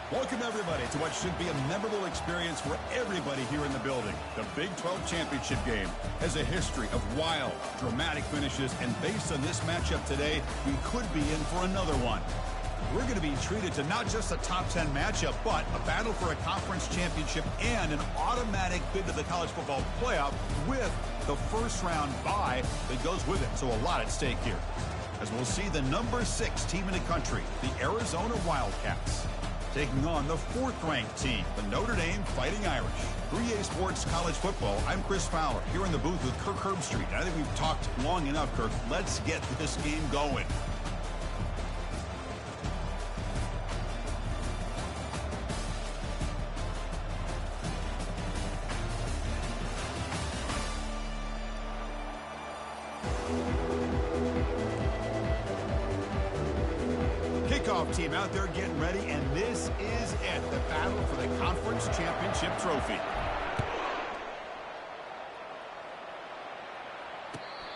Welcome, everybody, to what should be a memorable experience for everybody here in the building. The Big 12 Championship game has a history of wild, dramatic finishes, and based on this matchup today, we could be in for another one. We're going to be treated to not just a top 10 matchup, but a battle for a conference championship and an automatic bid to the college football playoff with the first round bye that goes with it. So a lot at stake here, as we'll see the number 6 team in the country, the Arizona Wildcats, taking on the 4th-ranked team, the Notre Dame Fighting Irish. 3A Sports College Football, I'm Chris Fowler, here in the booth with Kirk Herbstreit. I think we've talked long enough, Kirk. Let's get this game going. Kickoff team out there getting ready, and this is it, the battle for the conference championship trophy.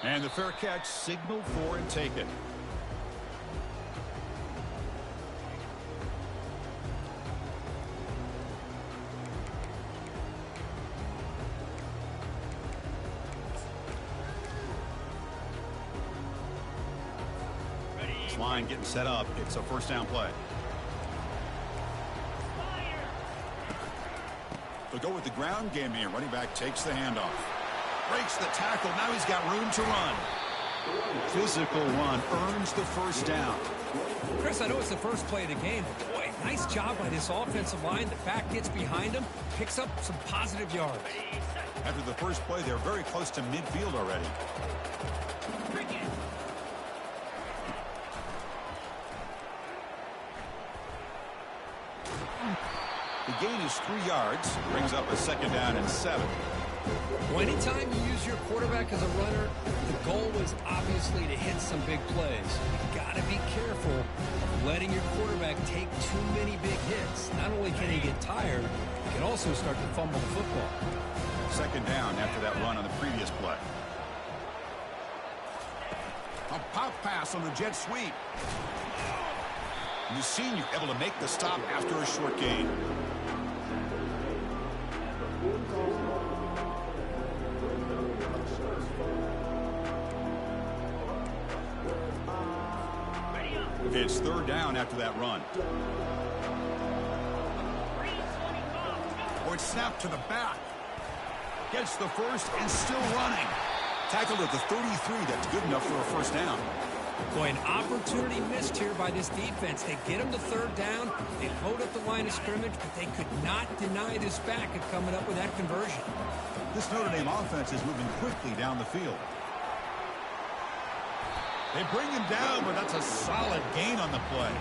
And the fair catch signaled for and taken. Line getting set up. It's a first down play. They'll go with the ground game here. Running back takes the handoff. Breaks the tackle. Now he's got room to run. Physical run earns the first down. Chris, I know it's the first play of the game, but boy, nice job by this offensive line. The back gets behind him, picks up some positive yards. After the first play, they're very close to midfield already. The gain is 3 yards, brings up a second down and 7. Well, anytime you use your quarterback as a runner, the goal is obviously to hit some big plays. You got to be careful of letting your quarterback take too many big hits. Not only can he get tired, he can also start to fumble the football. Second down after that run on the previous play. A pop pass on the jet sweep. The senior able to make the stop after a short gain. It's third down after that run. Oh, it's snapped to the back. Gets the first and still running. Tackled at the 33. That's good enough for a first down. Boy, an opportunity missed here by this defense. They get him to third down. They load up the line of scrimmage, but they could not deny this back of coming up with that conversion. This Notre Dame offense is moving quickly down the field. They bring him down, but that's a solid gain on the play.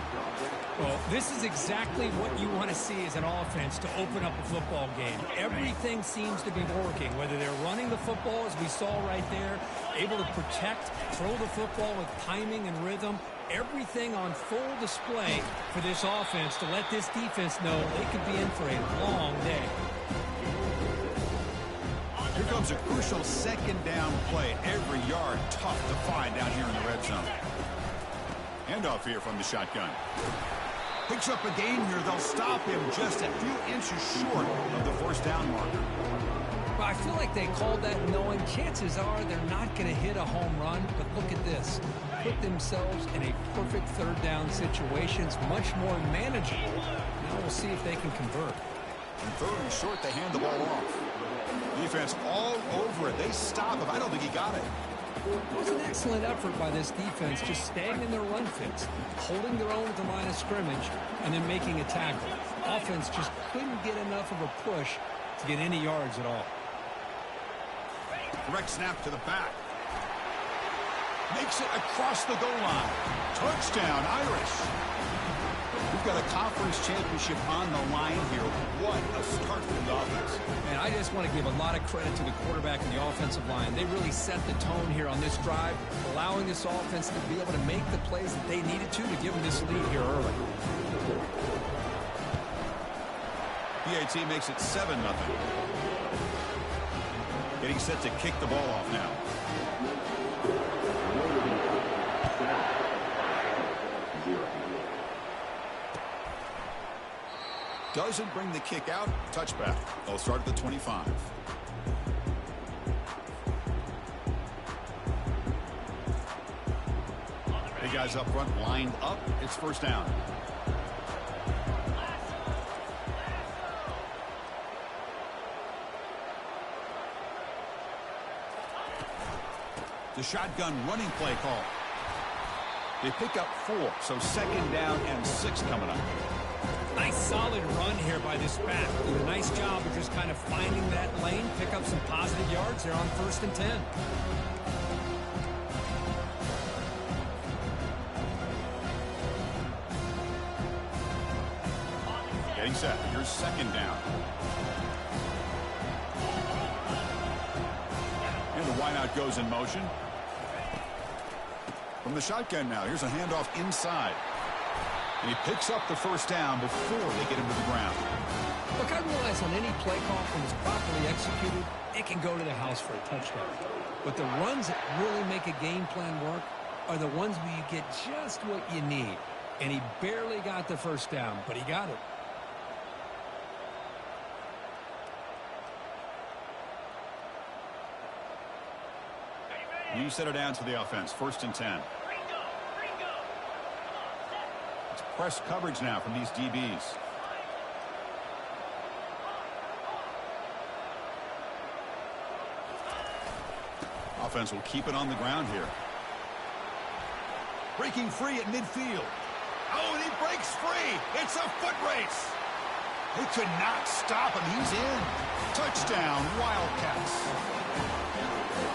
Well, this is exactly what you want to see as an offense to open up a football game. Everything seems to be working, whether they're running the football, as we saw right there, able to protect, throw the football with timing and rhythm. Everything on full display for this offense to let this defense know they could be in for a long day. Here comes a crucial second down play. Every yard tough to find down here in the red zone. Handoff here from the shotgun. Picks up a gain here. They'll stop him just a few inches short of the first down marker. Well, I feel like they called that knowing chances are they're not going to hit a home run. But look at this. Put themselves in a perfect third down situation. It's much more manageable. Now we'll see if they can convert. And third and short, they hand the ball off. Defense all over it. They stop him. I don't think he got it. It was an excellent effort by this defense, just staying in their run fits, holding their own at the line of scrimmage, and then making a tackle. Offense just couldn't get enough of a push to get any yards at all. Direct snap to the back. Makes it across the goal line. Touchdown, Irish. We've got a conference championship on the line here. What a start for the offense. And I just want to give a lot of credit to the quarterback and the offensive line. They really set the tone here on this drive, allowing this offense to be able to make the plays that they needed to give them this lead here early. PAT makes it 7-0. Getting set to kick the ball off now. Doesn't bring the kick out. Touchback. They'll start at the 25. Big guys up front lined up. It's first down. The shotgun running play call. They pick up 4, so second down and 6 coming up. Nice solid run here by this back. Did a nice job of just kind of finding that lane, pick up some positive yards there on 1st and 10. Getting set. Here's second down. And the wideout goes in motion. From the shotgun now, here's a handoff inside. And he picks up the first down before they get him to the ground. Look, I realize on any play call, when it's properly executed, it can go to the house for a touchdown. But the runs that really make a game plan work are the ones where you get just what you need. And he barely got the first down, but he got it. You set it down to the offense. 1st and 10. It's press coverage now from these DBs. Offense will keep it on the ground here. Breaking free at midfield. Oh, and he breaks free. It's a foot race. They could not stop him. He's in. Touchdown, Wildcats.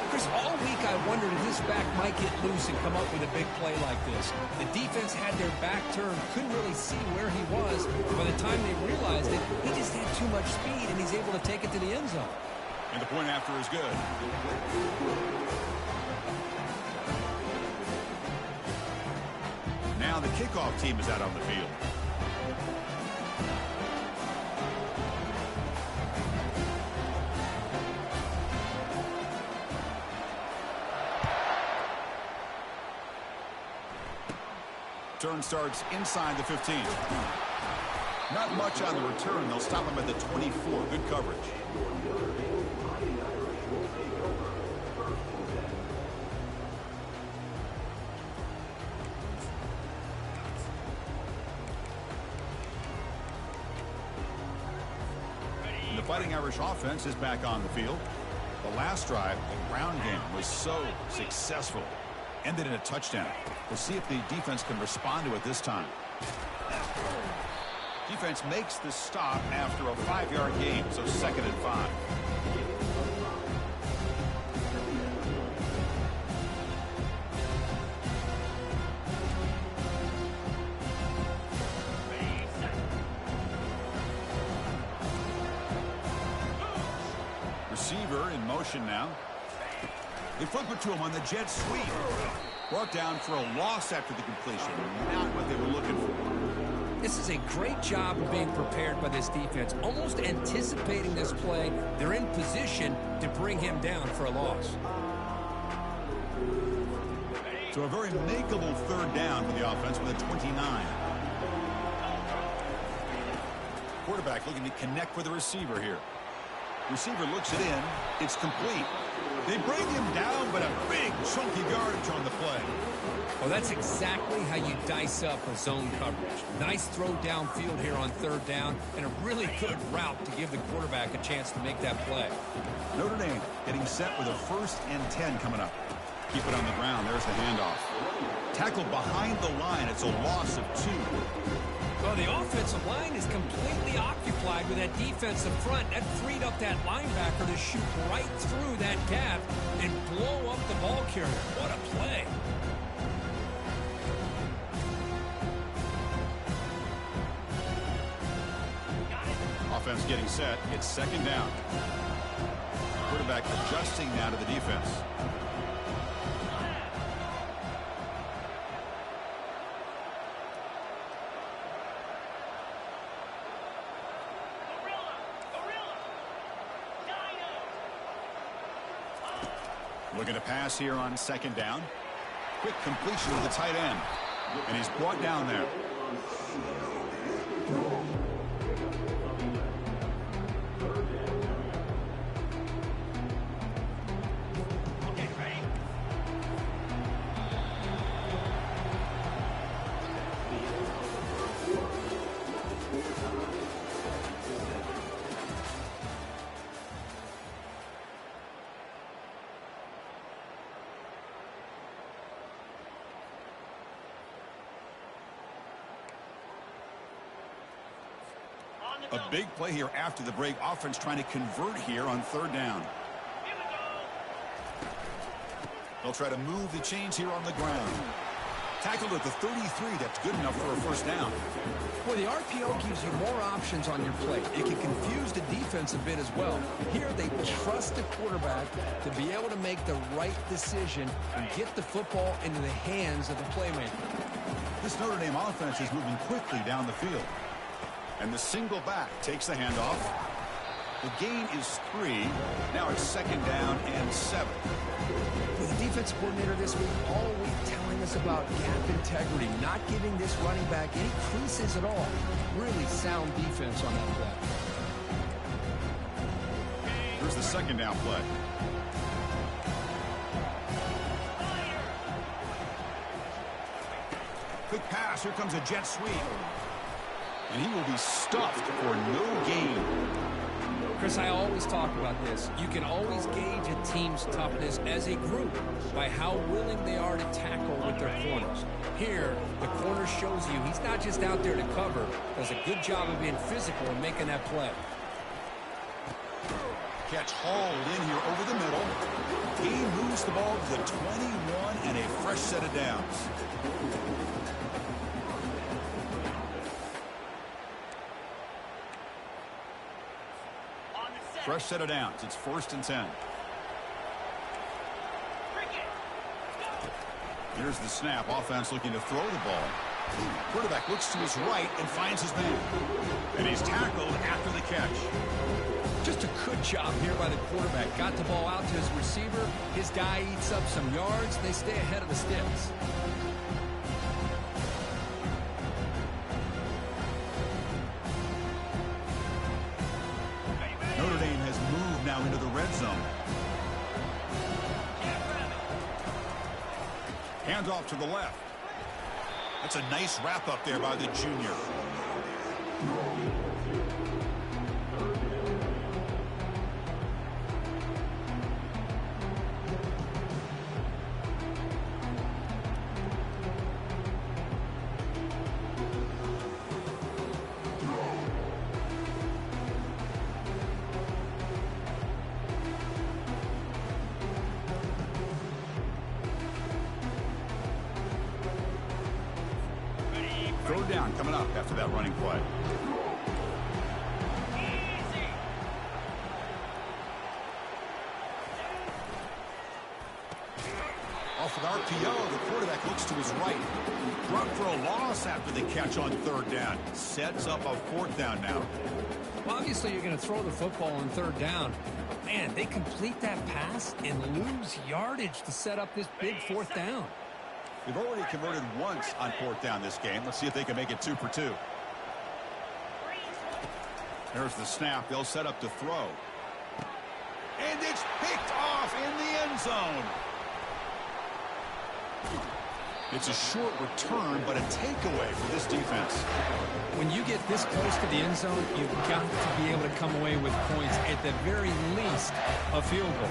Chris, all week I wondered if this back might get loose and come up with a big play like this. The defense had their back turned, couldn't really see where he was. By the time they realized it, he just had too much speed, and he's able to take it to the end zone. And the point after is good. Now the kickoff team is out on the field. Turn starts inside the 15. Not much on the return. They'll stop him at the 24. Good coverage. And the Fighting Irish offense is back on the field. The last drive, the ground game, was so successful. Ended in a touchdown. We'll see if the defense can respond to it this time. Defense makes the stop after a 5-yard gain, so 2nd and 5. Receiver in motion now. They flip it to him on the jet sweep. Brought down for a loss after the completion. Not what they were looking for. This is a great job of being prepared by this defense, almost anticipating this play. They're in position to bring him down for a loss. So a very makeable 3rd down for the offense with a 29. Quarterback looking to connect with the receiver here. Receiver looks it in. It's complete. They bring him down, but a big chunky yardage on the play. Well, that's exactly how you dice up a zone coverage. Nice throw downfield here on 3rd down, and a really good route to give the quarterback a chance to make that play. Notre Dame getting set with a 1st and 10 coming up. Keep it on the ground. There's the handoff. Tackled behind the line. It's a loss of 2. Well, the offensive line is completely occupied with that defensive front. That freed up that linebacker to shoot right through that gap and blow up the ball carrier. What a play. Offense getting set. It's 2nd down. Quarterback adjusting now to the defense. Looking to pass here on 2nd down. Quick completion to the tight end. And he's brought down there. A big play here after the break. Offense trying to convert here on third down. They'll try to move the chains here on the ground. Tackled at the 33. That's good enough for a first down. Well, the RPO gives you more options on your play. It can confuse the defense a bit as well. Here, they trust the quarterback to be able to make the right decision and get the football into the hands of the playmaker. This Notre Dame offense is moving quickly down the field. And the single back takes the handoff. The gain is 3. Now it's second down and 7. With the defense coordinator this week, all week telling us about gap integrity, not giving this running back any creases at all. Really sound defense on that play. Here's the second down play. Quick pass. Here comes a jet sweep. And he will be stuffed for no gain. Chris, I always talk about this. You can always gauge a team's toughness as a group by how willing they are to tackle with their corners. Here, the corner shows you he's not just out there to cover. Does a good job of being physical and making that play. Catch hauled in here over the middle. He moves the ball to the 21 and a fresh set of downs. Fresh set of downs. It's 1st and 10. Here's the snap. Offense looking to throw the ball. Quarterback looks to his right and finds his man. And he's tackled after the catch. Just a good job here by the quarterback. Got the ball out to his receiver. His guy eats up some yards. They stay ahead of the sticks. Notre Dame has moved now into the red zone. Handoff to the left. That's a nice wrap up there by the junior. Third down coming up after that running play. Off with RPO, the quarterback looks to his right. Dropped for a loss after the catch on third down. Sets up a fourth down now. Well, obviously, you're going to throw the football on third down. But man, they complete that pass and lose yardage to set up this big fourth down. They've already converted once on fourth down this game. Let's see if they can make it 2 for 2. There's the snap. They'll set up to throw. And it's picked off in the end zone. It's a short return, but a takeaway for this defense. When you get this close to the end zone, you've got to be able to come away with points, at the very least, a field goal.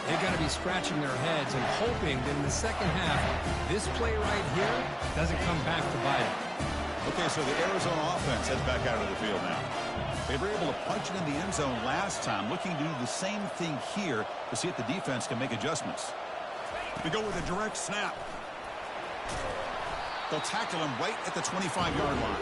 They've got to be scratching their heads and hoping that in the second half, this play right here doesn't come back to bite them. Okay, so the Arizona offense heads back out of the field now. They were able to punch it in the end zone last time, looking to do the same thing here to see if the defense can make adjustments. They go with a direct snap. They'll tackle him right at the 25-yard line.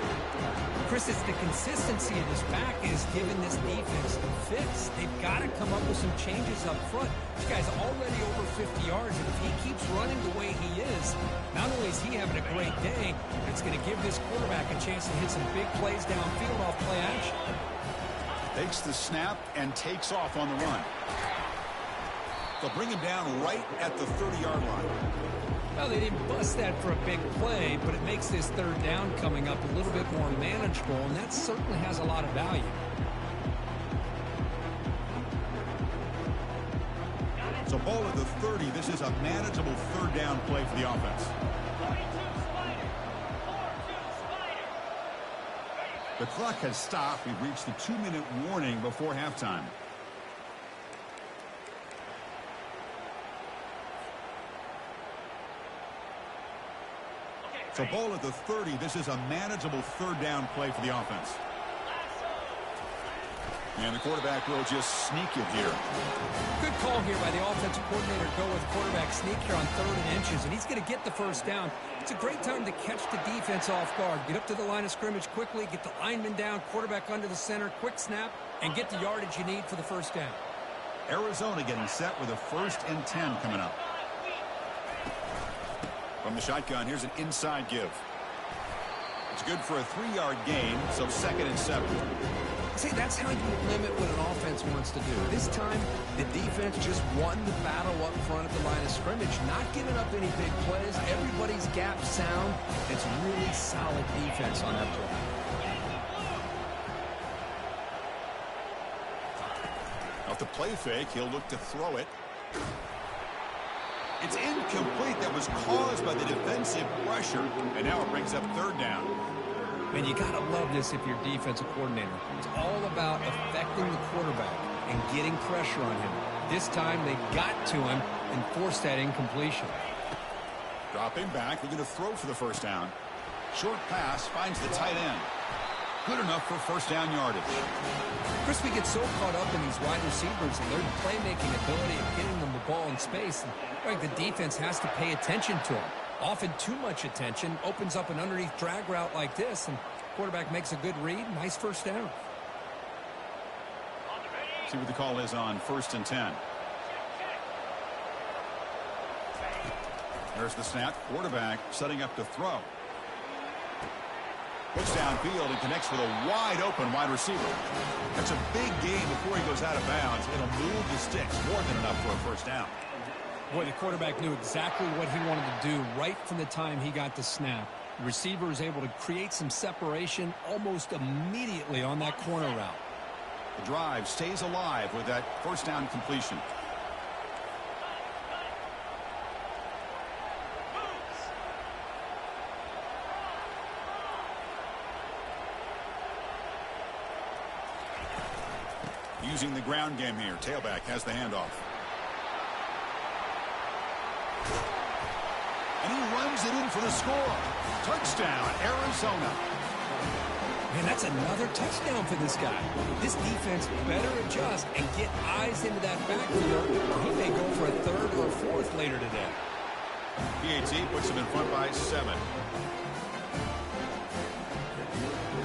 Chris, it's the consistency of this back is giving this defense the fits. They've got to come up with some changes up front. This guy's already over 50 yards, and if he keeps running the way he is, not only is he having a great day, it's going to give this quarterback a chance to hit some big plays downfield off play action. Takes the snap and takes off on the run. They'll bring him down right at the 30-yard line. Well, they didn't bust that for a big play, but it makes this third down coming up a little bit more manageable, and that certainly has a lot of value. So ball at the 30. This is a manageable third down play for the offense. The clock has stopped. We've reached the 2-minute warning before halftime. So ball at the 30. This is a manageable third down play for the offense. And the quarterback will just sneak it here. Good call here by the offensive coordinator to go with quarterback sneak here on 3rd and inches, and he's going to get the first down. It's a great time to catch the defense off guard. Get up to the line of scrimmage quickly, get the lineman down, quarterback under the center, quick snap, and get the yardage you need for the first down. Arizona getting set with a 1st and 10 coming up. From the shotgun, here's an inside give. It's good for a 3-yard gain, so 2nd and 7. See, that's how you limit what an offense wants to do. This time, the defense just won the battle up front at the line of scrimmage, not giving up any big plays. Everybody's gap sound. It's really solid defense on that play. Off the play fake, he'll look to throw it. It's incomplete. That was caused by the defensive pressure, and now it brings up 3rd down. And you got to love this if you're defensive coordinator. It's all about affecting the quarterback and getting pressure on him. This time they got to him and forced that incompletion. Dropping back, looking to throw for the 1st down. Short pass finds the tight end. Good enough for 1st down yardage. Chris, we get so caught up in these wide receivers and their playmaking ability of getting them the ball in space. And, like, the defense has to pay attention to them. Often too much attention opens up an underneath drag route like this, and quarterback makes a good read. Nice 1st down. See what the call is on 1st and 10. There's the snap. Quarterback setting up to throw. Looks downfield and connects with a wide-open wide receiver. That's a big gain before he goes out of bounds. It'll move the sticks more than enough for a 1st down. Boy, the quarterback knew exactly what he wanted to do right from the time he got the snap. The receiver is able to create some separation almost immediately on that corner route. The drive stays alive with that 1st down completion. Using the ground game here. Tailback has the handoff. And he runs it in for the score. Touchdown, Arizona. Man, that's another touchdown for this guy. This defense better adjust and get eyes into that backfield. He may go for a 3rd or 4th later today. PAT puts him in front by 7.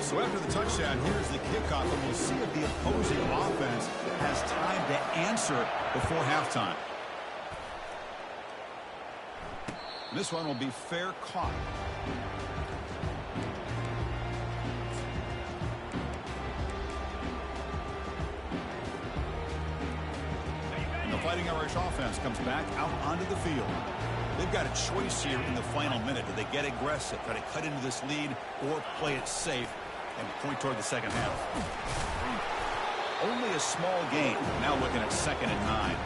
So after the touchdown, here's the kickoff, and we'll see if the opposing offense has time to answer before halftime. This one will be fair caught. And the Fighting Irish offense comes back out onto the field. They've got a choice here in the final minute. Do they get aggressive, try to cut into this lead, or play it safe and point toward the 2nd half? Only a small gain. Now looking at 2nd and 9.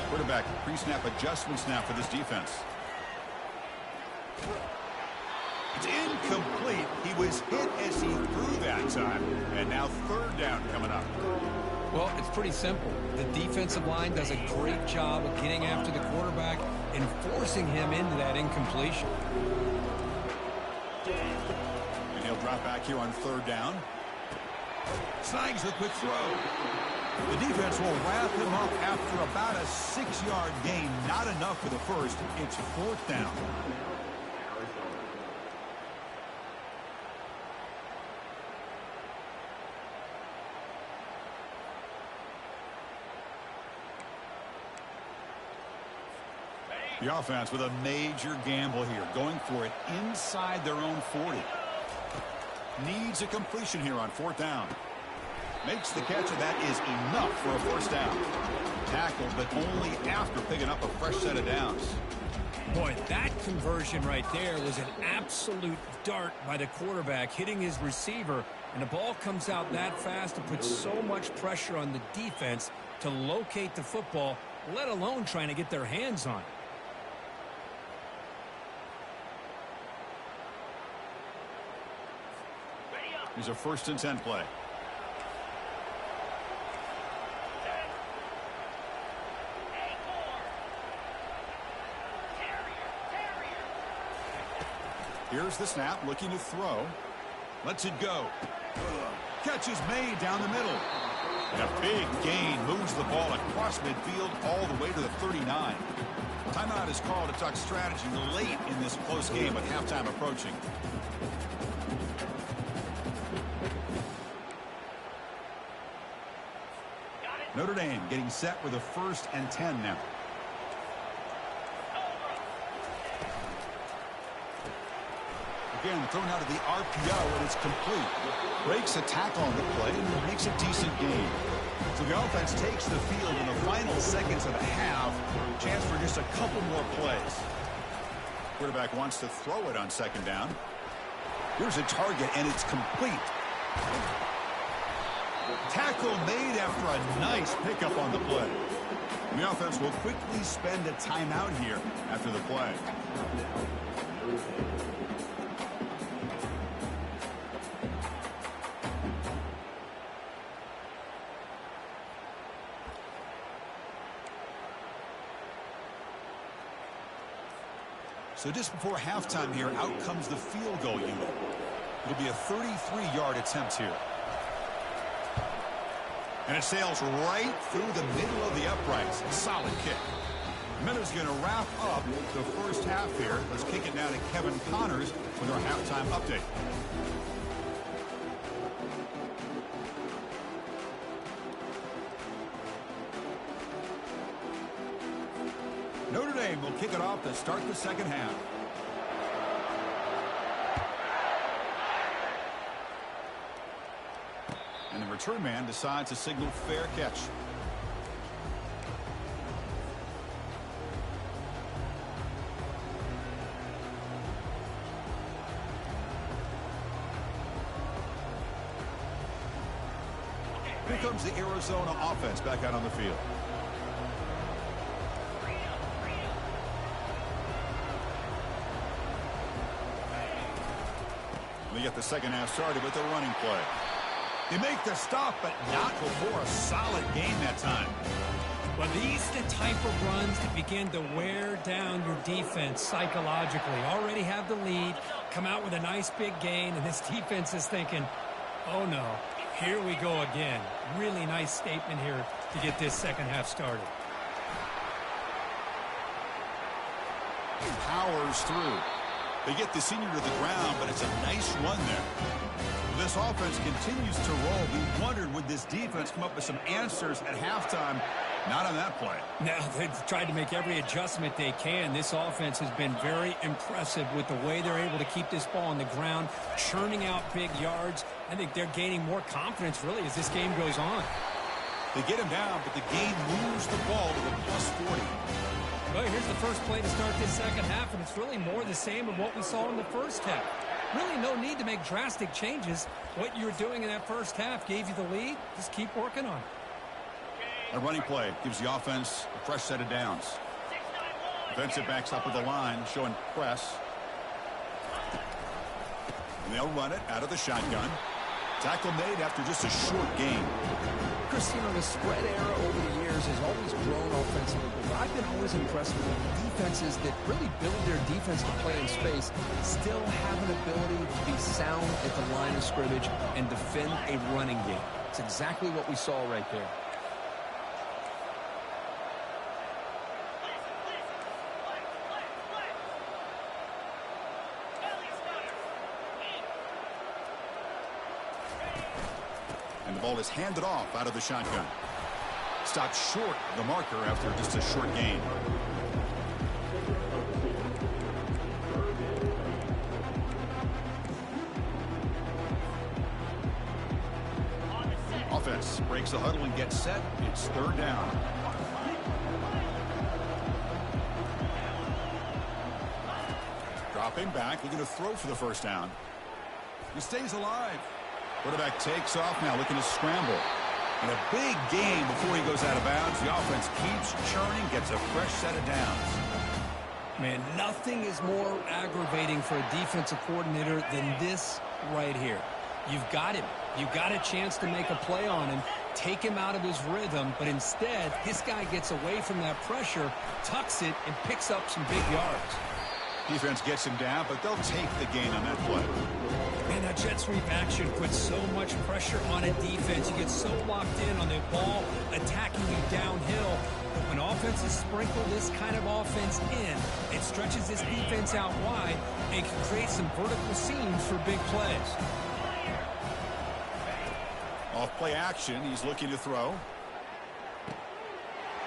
Quarterback pre-snap adjustment snap for this defense. It's incomplete. He was hit as he threw that time. And now 3rd down coming up. Well, it's pretty simple. The defensive line does a great job of getting after the quarterback and forcing him into that incompletion. And he'll drop back here on 3rd down. Snags the quick throw. The defense will wrap him up after about a 6-yard gain. Not enough for the 1st. It's 4th down. The offense with a major gamble here, going for it inside their own 40. Needs a completion here on 4th down. Makes the catch, and that is enough for a 1st down. Tackled, but only after picking up a fresh set of downs. Boy, that conversion right there was an absolute dart by the quarterback, hitting his receiver, and the ball comes out that fast to put so much pressure on the defense to locate the football, let alone trying to get their hands on it. Here's a 1st and 10 play. Here's the snap, looking to throw. Lets it go. Catch is made down the middle. And a big gain moves the ball across midfield all the way to the 39. Timeout is called to talk strategy late in this close game with halftime approaching. Notre Dame getting set with a 1st and 10 now. Again, thrown out of the RPO, and it's complete. Breaks a tackle on the play and makes a decent gain. So the offense takes the field in the final seconds of the half. Chance for just a couple more plays. Quarterback wants to throw it on 2nd down. Here's a target, and it's complete. Tackle made after a nice pickup on the play. And the offense will quickly spend a timeout here after the play. So just before halftime here, out comes the field goal unit. It'll be a 33-yard attempt here. And it sails right through the middle of the uprights. Solid kick. Miller's going to wrap up the first half here. Let's kick it now to Kevin Connors with our halftime update. Notre Dame will kick it off to start the 2nd half. And the return man decides to signal fair catch. Here comes the Arizona offense back out on the field. We get the 2nd half started with a running play. They make the stop, but not before a solid gain that time. Well, these are the type of runs that begin to wear down your defense psychologically. Already have the lead, come out with a nice big gain, and this defense is thinking, oh no, here we go again. Really nice statement here to get this 2nd half started. Powers through. They get the senior to the ground, but it's a nice run there. This offense continues to roll. We wondered, would this defense come up with some answers at halftime? Not on that play. Now, they've tried to make every adjustment they can. This offense has been very impressive with the way they're able to keep this ball on the ground, churning out big yards. I think they're gaining more confidence, really, as this game goes on. They get him down, but the gain moves the ball to the +40. Well, here's the first play to start this 2nd half, and it's really more the same of what we saw in the 1st half. Really no need to make drastic changes. What you were doing in that 1st half gave you the lead. Just keep working on it. A running play gives the offense a fresh set of downs. Defensive backs up with the line, showing press. And they'll run it out of the shotgun. Tackle made after just a short gain. Chris, you know, the spread era over the years has always grown offensively, but I've been always impressed with defenses that really build their defense to play in space, still have an ability to be sound at the line of scrimmage and defend a running game. It's exactly what we saw right there. And the ball is handed off out of the shotgun. Stopped short of the marker after just a short gain. Offense breaks the huddle and gets set. It's 3rd down. Dropping back, looking to throw for the 1st down. He stays alive. Quarterback takes off now, looking to scramble. And a big gain before he goes out of bounds. The offense keeps churning, gets a fresh set of downs. Man, nothing is more aggravating for a defensive coordinator than this right here. You've got him. You've got a chance to make a play on him, take him out of his rhythm, but instead, this guy gets away from that pressure, tucks it, and picks up some big yards. Defense gets him down, but they'll take the gain on that play. Man, that jet sweep action puts so much pressure on a defense. You get so locked in on the ball attacking you downhill. But when offenses sprinkle this kind of offense in, it stretches this defense out wide and can create some vertical seams for big plays. Off play action, he's looking to throw.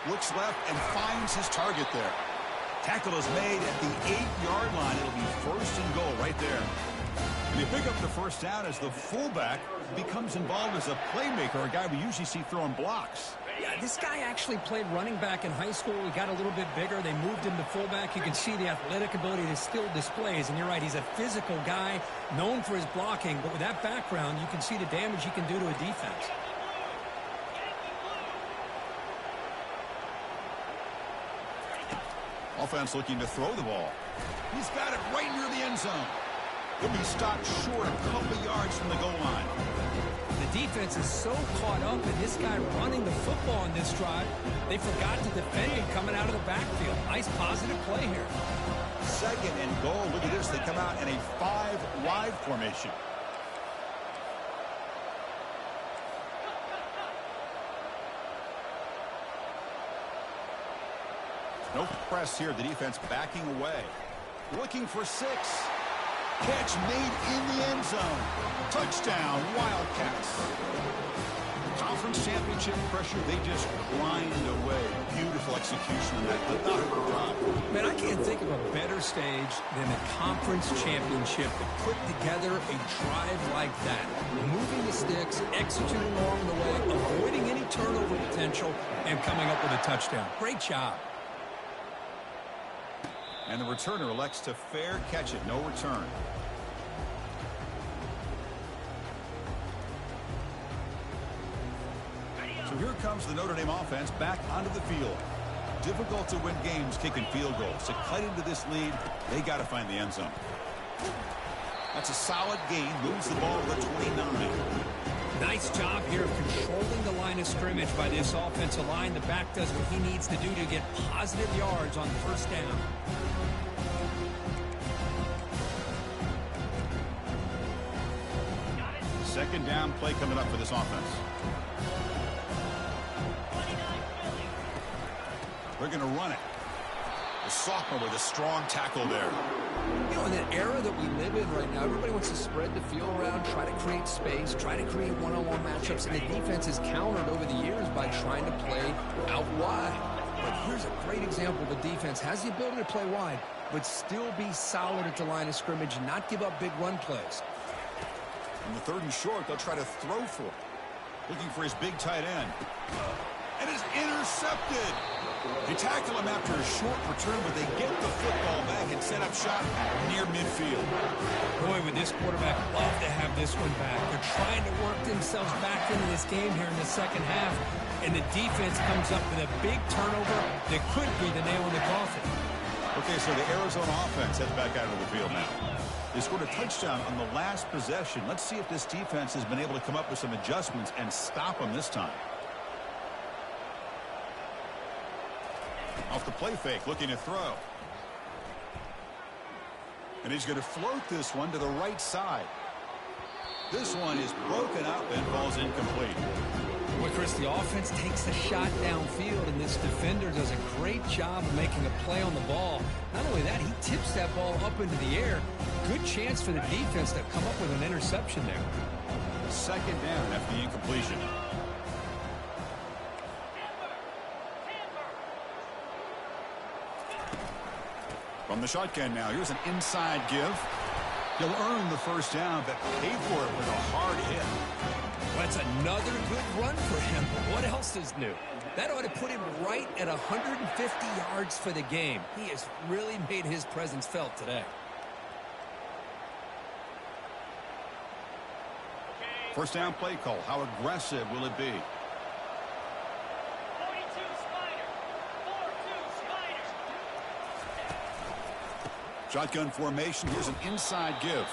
Looks left and finds his target there. Tackle is made at the 8-yard line. It'll be first and goal right there. And they pick up the first down as the fullback becomes involved as a playmaker, a guy we usually see throwing blocks. Yeah, this guy actually played running back in high school. He got a little bit bigger. They moved him to fullback. You can see the athletic ability that still displays. And you're right, he's a physical guy, known for his blocking. But with that background, you can see the damage he can do to a defense. Offense looking to throw the ball. He's got it right near the end zone. He'll be stopped short a couple yards from the goal line. The defense is so caught up in this guy running the football in this drive, they forgot to defend him coming out of the backfield. Nice positive play here. Second and goal. Look at this. They come out in a 5-wide formation. No press here. The defense backing away. Looking for 6. Catch made in the end zone. Touchdown, Wildcats. Conference championship pressure, they just grind away. Beautiful execution on that methodical drive. Man, I can't think of a better stage than the conference championship to put together a drive like that. Moving the sticks, executing along the way, avoiding any turnover potential, and coming up with a touchdown. Great job. And the returner elects to fair catch it. No return. So here comes the Notre Dame offense back onto the field. Difficult to win games kicking field goals. To cut into this lead, they got to find the end zone. That's a solid gain. Moves the ball to the 29. Nice job here of controlling the line of scrimmage by this offensive line. The back does what he needs to do to get positive yards on first down. Second down play coming up for this offense. They're going to run it. The sophomore with a strong tackle there. You know, in that era that we live in right now, everybody wants to spread the field around, try to create space, try to create one-on-one matchups, and the defense is countered over the years by trying to play out wide. But here's a great example. The defense has the ability to play wide, but still be solid at the line of scrimmage and not give up big run plays. On the third and short, they'll try to throw for it. Looking for his big tight end. And it's intercepted. They tackle him after a short return, but they get the football back and set up shop near midfield. Boy, would this quarterback love to have this one back. They're trying to work themselves back into this game here in the second half, and the defense comes up with a big turnover that could be the nail in the coffin. Okay, so the Arizona offense heads back out of the field now. They scored a touchdown on the last possession. Let's see if this defense has been able to come up with some adjustments and stop them this time. Off the play fake, looking to throw. And he's going to float this one to the right side. This one is broken up and falls incomplete. Boy, Chris, the offense takes the shot downfield, and this defender does a great job of making a play on the ball. Not only that, he tips that ball up into the air. Good chance for the defense to come up with an interception there. Second down after the incompletion. From the shotgun now, here's an inside give. He'll earn the first down, but pay for it with a hard hit. Well, that's another good run for him. What else is new? That ought to put him right at 150 yards for the game. He has really made his presence felt today. First down play call. How aggressive will it be? Shotgun formation. Here's an inside give.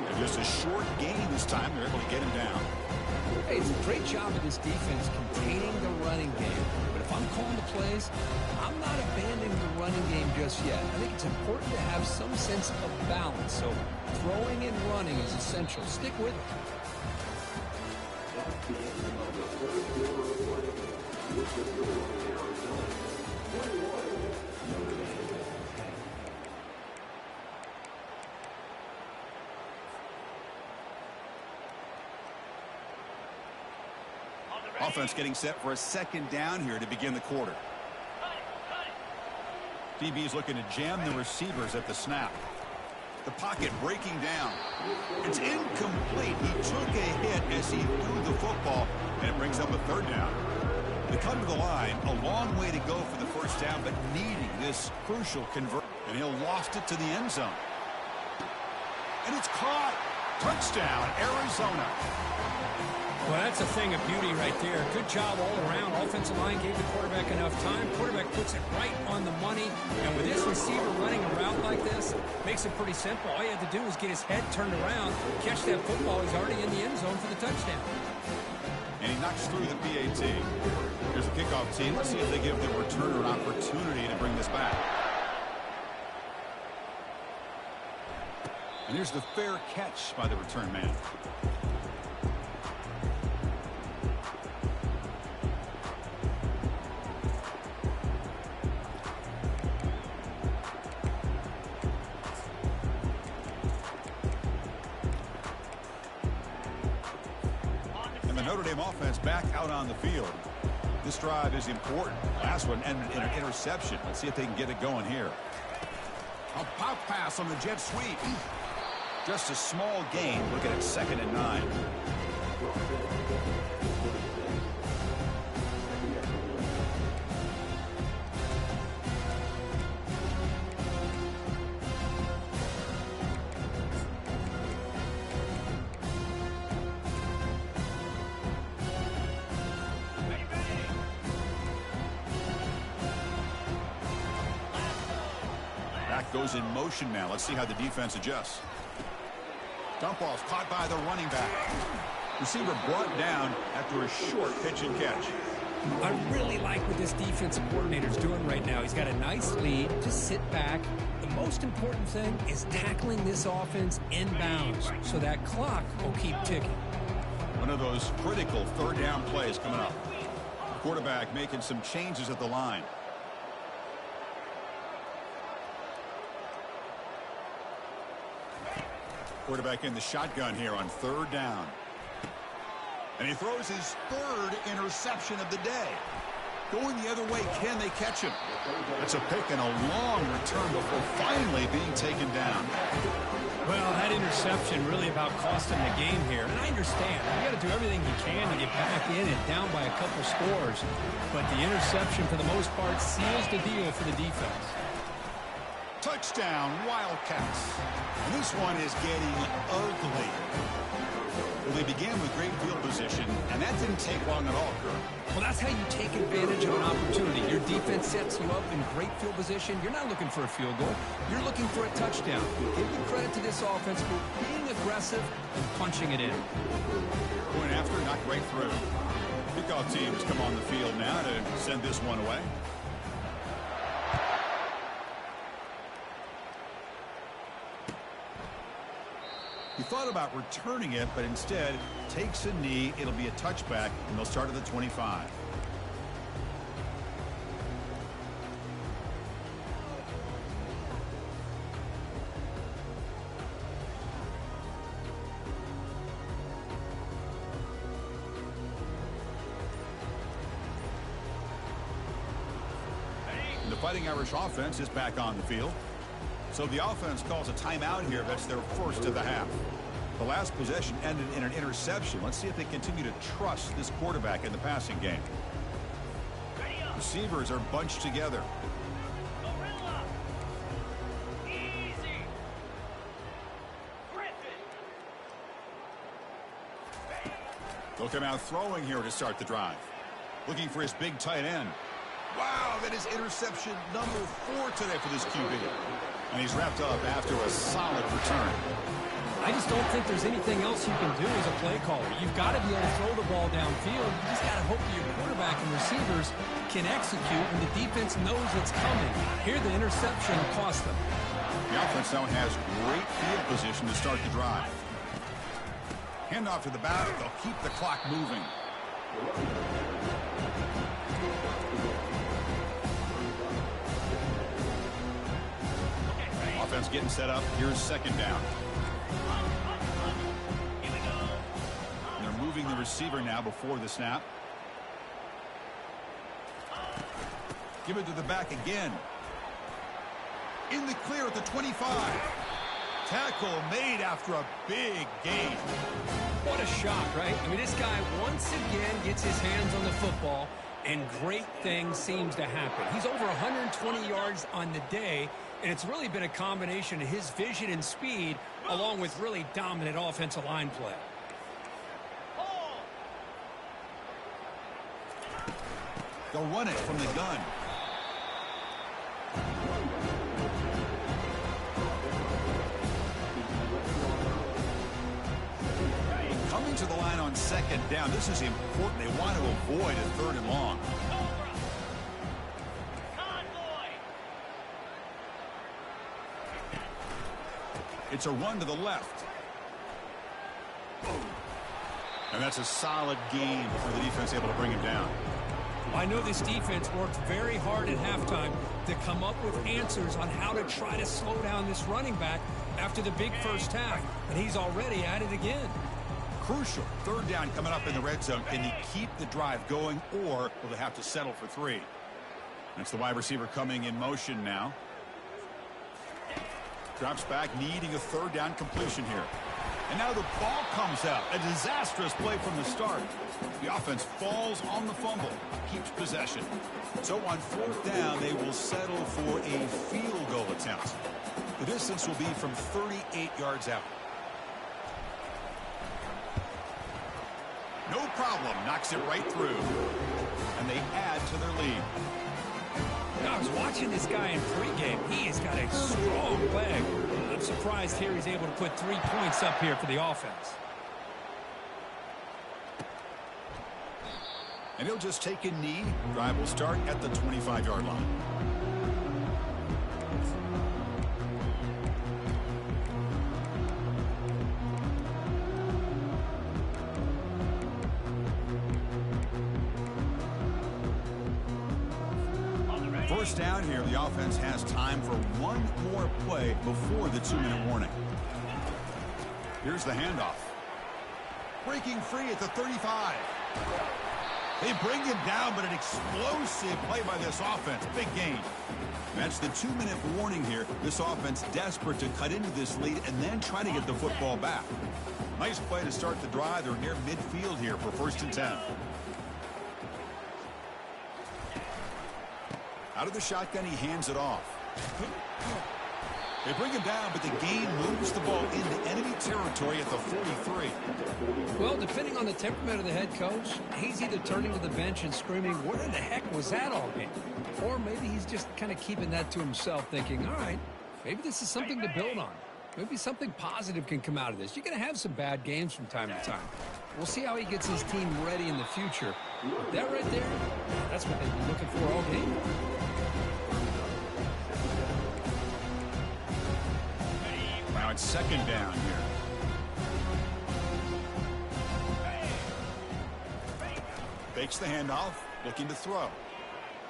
And just a short gain this time. They're able to get him down. Hey, it's a great job of this defense containing the running game. But if I'm calling the plays, I'm not abandoning the running game just yet. I think it's important to have some sense of balance. So throwing and running is essential. Stick with it. Offense getting set for a second down here to begin the quarter. DB's looking to jam the receivers at the snap. The pocket breaking down. It's incomplete. He took a hit as he threw the football, and it brings up a third down. They come to the line, a long way to go for the first down, but needing this crucial convert. And he'll lost it to the end zone. And it's caught. Touchdown, Arizona. Well, that's a thing of beauty right there. Good job all around. Offensive line gave the quarterback enough time. Quarterback puts it right on the money. And with this receiver running a route like this, makes it pretty simple. All you have to do is get his head turned around, catch that football. He's already in the end zone for the touchdown. And he knocks through the PAT. Here's the kickoff team. Let's see if they give the returner an opportunity to bring this back. And here's the fair catch by the return man. And the Notre Dame offense back out on the field. This drive is important. Last one ended in an interception. Let's see if they can get it going here. A pop pass on the jet sweep. Just a small gain. Looking at 2nd and 9. Back goes in motion now. Let's see how the defense adjusts. Dump off caught by the running back. Receiver brought down after a short pitch and catch. I really like what this defensive coordinator's doing right now. He's got a nice lead. Just sit back. The most important thing is tackling this offense inbounds so that clock will keep ticking. One of those critical third down plays coming up. The quarterback making some changes at the line. Quarterback in the shotgun here on 3rd down. And he throws his 3rd interception of the day. Going the other way, can they catch him? That's a pick and a long return before finally being taken down. Well, that interception really about cost him the game here. And I understand. You got to do everything you can to get back in and down by a couple scores. But the interception, for the most part, seals the deal for the defense. Touchdown, Wildcats. And this one is getting ugly. Well, they began with great field position, and that didn't take long at all, Kurt. Well, that's how you take advantage of an opportunity. Your defense sets you up in great field position. You're not looking for a field goal. You're looking for a touchdown. Give the credit to this offense for being aggressive and punching it in. Going after, knocked right through. Kickoff team has come on the field now to send this one away. He thought about returning it, but instead takes a knee. It'll be a touchback, and they'll start at the 25. And the Fighting Irish offense is back on the field. So the offense calls a timeout here. That's their first of the half. The last possession ended in an interception. Let's see if they continue to trust this quarterback in the passing game. Receivers are bunched together. They'll come out throwing here to start the drive. Looking for his big tight end. Wow, that is interception number 4 today for this QB. And he's wrapped up after a solid return. I just don't think there's anything else you can do as a play caller. You've got to be able to throw the ball downfield. You just got to hope that your quarterback and receivers can execute and the defense knows it's coming. Here, the interception cost them. The offense now has great field position to start the drive. Handoff to the back. They'll keep the clock moving. Offense getting set up. Here's second down. And they're moving the receiver now before the snap. Give it to the back again. In the clear at the 25. Tackle made after a big gain. What a shot, right? I mean, this guy once again gets his hands on the football, and great things seems to happen. He's over 120 yards on the day, and it's really been a combination of his vision and speed along with really dominant offensive line play. They'll run it from the gun. Coming to the line on second down. This is important. They want to avoid a third and long. It's a run to the left. And that's a solid gain for the defense, able to bring him down. I know this defense worked very hard at halftime to come up with answers on how to try to slow down this running back after the big first half, and he's already at it again. Crucial. Third down coming up in the red zone. Can they keep the drive going, or will they have to settle for 3? That's the wide receiver coming in motion now. Drops back, needing a third down completion here. And now the ball comes out. A disastrous play from the start. The offense falls on the fumble, keeps possession. So on fourth down, they will settle for a field goal attempt. The distance will be from 38 yards out. No problem. Knocks it right through. And they add to their lead. I was watching this guy in pregame. He has got a strong leg. I'm surprised here he's able to put 3 points up here for the offense. And he'll just take a knee. Drive will start at the 25-yard line. First down here, the offense has time for one more play before the 2-minute warning. Here's the handoff. Breaking free at the 35. They bring him down, but an explosive play by this offense. Big gain. That's the 2-minute warning here. This offense desperate to cut into this lead and then try to get the football back. Nice play to start the drive. They're near midfield here for 1st and 10. Out of the shotgun, he hands it off. They bring him down, but the gain moves the ball into enemy territory at the 43. Well, depending on the temperament of the head coach, he's either turning to the bench and screaming, where the heck was that all game? Or maybe he's just kind of keeping that to himself, thinking, all right, maybe this is something to build on. Maybe something positive can come out of this. You're going to have some bad games from time to time. We'll see how he gets his team ready in the future. That right there, that's what they've been looking for all game. Now it's second down here. Fakes the handoff, looking to throw.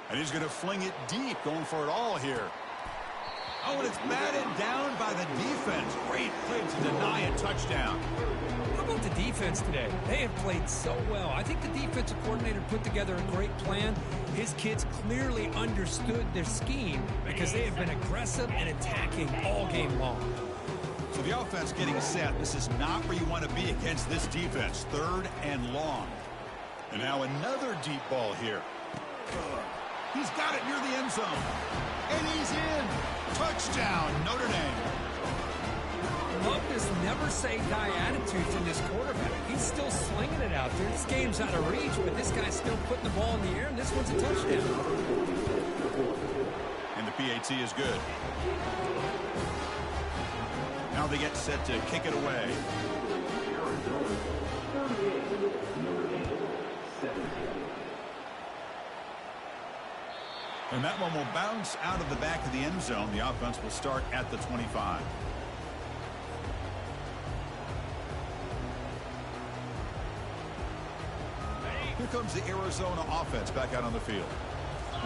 And he's going to fling it deep, going for it all here. Oh, and it's batted down by the defense. Great play to deny a touchdown. How about the defense today? They have played so well. I think the defensive coordinator put together a great plan. His kids clearly understood their scheme because they have been aggressive and attacking all game long. So the offense getting set. This is not where you want to be against this defense. 3rd and long. And now another deep ball here. He's got it near the end zone. And he's in. Touchdown, Notre Dame. Love this never-say-die attitude from this quarterback. He's still slinging it out there. This game's out of reach, but this guy's still putting the ball in the air, and this one's a touchdown. And the PAT is good. Now Now they get set to kick it away. And that one will bounce out of the back of the end zone. The offense will start at the 25. Here comes the Arizona offense back out on the field.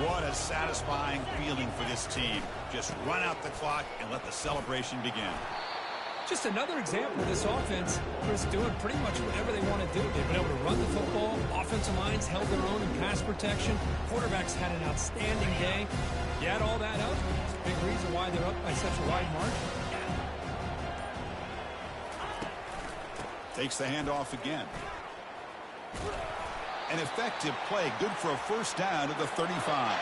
What a satisfying feeling for this team. Just run out the clock and let the celebration begin. Just another example of this offense, Chris, doing pretty much whatever they want to do. They've been able to run the football. Offensive lines held their own in pass protection. Quarterbacks had an outstanding day. You add all that up, it's a big reason why they're up by such a wide margin. Takes the handoff again. An effective play, good for a first down to the 35.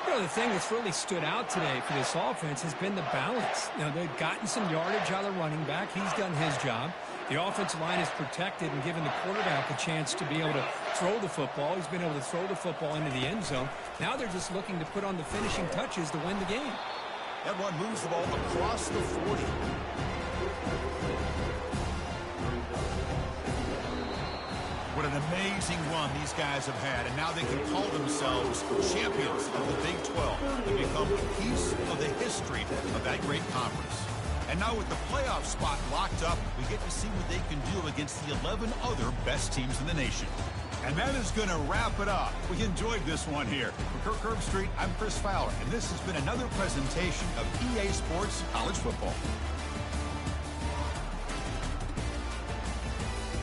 You know, the thing that's really stood out today for this offense has been the balance. You know, they've gotten some yardage out of the running back. He's done his job. The offensive line is protected and given the quarterback a chance to be able to throw the football. He's been able to throw the football into the end zone. Now they're just looking to put on the finishing touches to win the game. That one moves the ball across the 40. What an amazing run these guys have had, and now they can call themselves champions of the Big 12 and become a piece of the history of that great conference. And now with the playoff spot locked up, we get to see what they can do against the 11 other best teams in the nation. And that is going to wrap it up. We enjoyed this one here. For Kirk Herbstreit, I'm Chris Fowler, and this has been another presentation of EA Sports College Football.